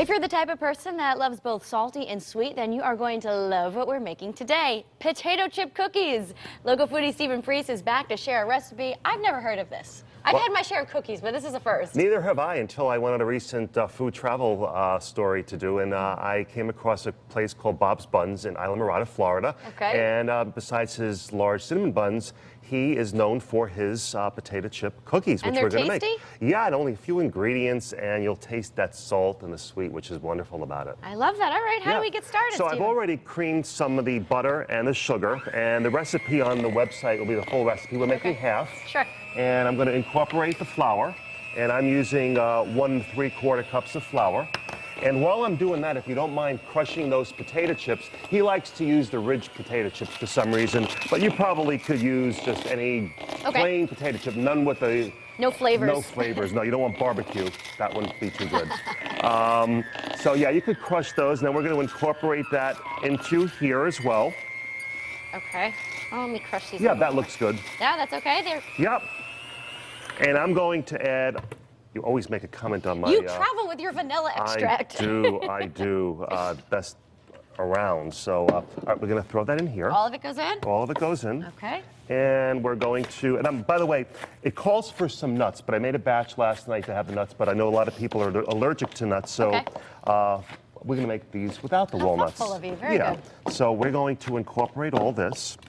If you're the type of person that loves both salty and sweet, then you are going to love what we're making today. Potato chip cookies. Local foodie Stephen Priest is back to share a recipe. I've never heard of this. I've had my share of cookies, but this is a first. Neither have I until I went on a recent food travel story to do, and I came across a place called Bob's Buns in Islamorada, Florida. Okay. And besides his large cinnamon buns, he is known for his potato chip cookies, which we're going to make. Tasty? Yeah, and only a few ingredients, and you'll taste that salt and the sweet, which is wonderful about it. I love that. All right, how do we get started, So Stephen? I've already creamed some of the butter and the sugar, and the recipe on the website will be the full recipe. We're making half. Sure. And I'm going to incorporate the flour, and I'm using 1 3/4 cups of flour. And while I'm doing that, if you don't mind crushing those potato chips, he likes to use the ridge potato chips for some reason, but you probably could use just any plain potato chip, none with the... No flavors. No flavors. No, you don't want barbecue. That wouldn't be too good. So yeah, you could crush those, and then we're going to incorporate that into here as well. Okay. Oh, let me crush these. Yeah, that looks good. Yeah, that's okay. There. Yep. And I'm going to add... You always make a comment on my... You travel with your vanilla extract. I do. Best around. So, all right, we're going to throw that in here. All of it goes in? All of it goes in. Okay. And we're going to, and by the way, it calls for some nuts, but I made a batch last night to have the nuts, but I know a lot of people are allergic to nuts, so we're going to make these without the walnuts. Thoughtful of you. Very good. So we're going to incorporate all this.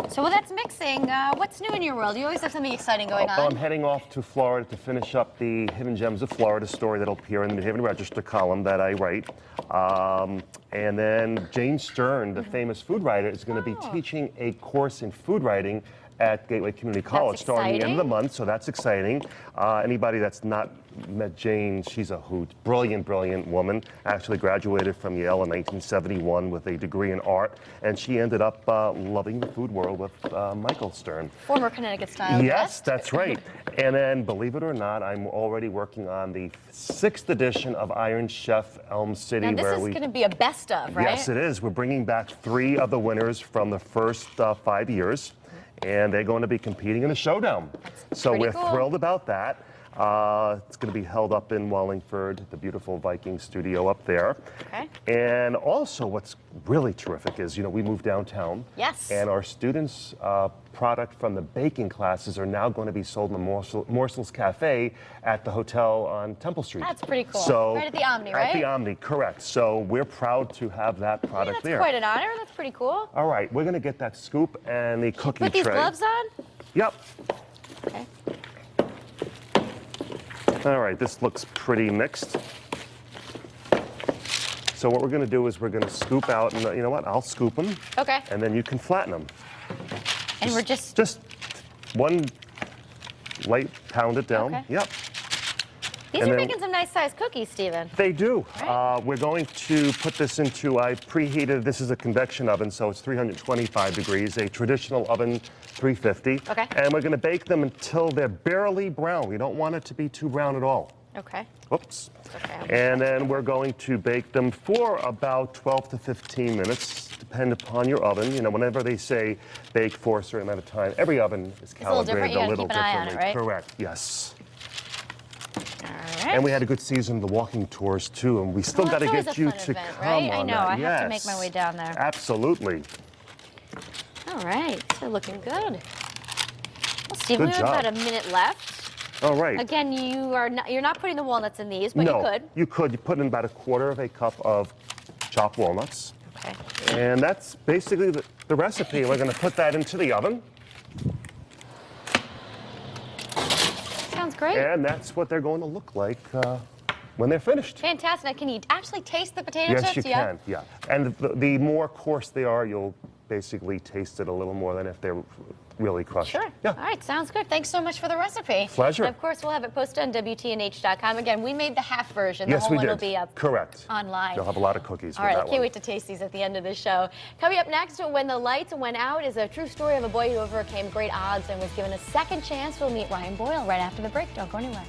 So while that's mixing, what's new in your world? You always have something exciting going on. I'm heading off to Florida to finish up the Hidden Gems of Florida story that'll appear in the New Haven Register column that I write. And then Jane Stern, the famous food writer, is going to be teaching a course in food writing at Gateway Community College starting the end of the month, so that's exciting. Anybody that's not met Jane, she's a hoot. Brilliant, brilliant woman. Actually graduated from Yale in 1971 with a degree in art, and she ended up loving the food world with Michael Stern. Former Connecticut style. Yes, that's right. And then, believe it or not, I'm already working on the 6th edition of Iron Chef Elm City. Now, this is going to be a best of, right? Yes, it is. We're bringing back 3 of the winners from the first 5 years. And they're going to be competing in a showdown. So we're thrilled about that. It's going to be held up in Wallingford, the beautiful Viking studio up there. Okay. And also what's really terrific is, we moved downtown. Yes. And our students' product from the baking classes are now going to be sold in the Morsels Cafe at the hotel on Temple Street. That's pretty cool. So, right at the Omni, right? At the Omni, correct. So we're proud to have that product there. That's quite an honor. That's pretty cool. All right, we're going to get that scoop and the cookie tray. Put these gloves on? Yep. Okay. All right, this looks pretty mixed. So what we're going to do is we're going to scoop out, and you know what? I'll scoop them. Okay. And then you can flatten them. And we're just one light pound it down. Okay. Yep. These are making some nice sized cookies, Stephen. They do. Right. We're going to put this into, I preheated, this is a convection oven, so it's 325 degrees, a traditional oven, 350. Okay. And we're going to bake them until they're barely brown. We don't want it to be too brown at all. Okay. Whoops. Okay. And then we're going to bake them for about 12 to 15 minutes, depend upon your oven. Whenever they say bake for a certain amount of time, every oven is calibrated a little differently. Keep an eye on it, right? Correct, yes. All right. And we had a good season of the walking tours, too, and we still got to get you to come right? on I know, that. I have to make my way down there. Absolutely. All right, they're looking good. Well, Stephen, we have about a minute left. All right. Again, you're not putting the walnuts in these, but you could. You could. You put in about 1/4 cup of chopped walnuts. Okay. And that's basically the recipe. We're going to put that into the oven. Sounds great. And that's what they're going to look like when they're finished. Fantastic. Can you actually taste the potato chips? Yes, you can. Yeah. And the more coarse they are, you'll basically taste it a little more than if they're really crushed. Sure. Yeah. All right, sounds good. Thanks so much for the recipe. Pleasure. And of course, we'll have it posted on WTNH.com. Again, we made the half version. Yes, the whole we one did. will be up Correct. online. You'll have a lot of cookies. All right, I can't wait to taste these at the end of the show. Coming up next, When the Lights Went Out is a true story of a boy who overcame great odds and was given a second chance. We'll meet Ryan Boyle right after the break. Don't go anywhere.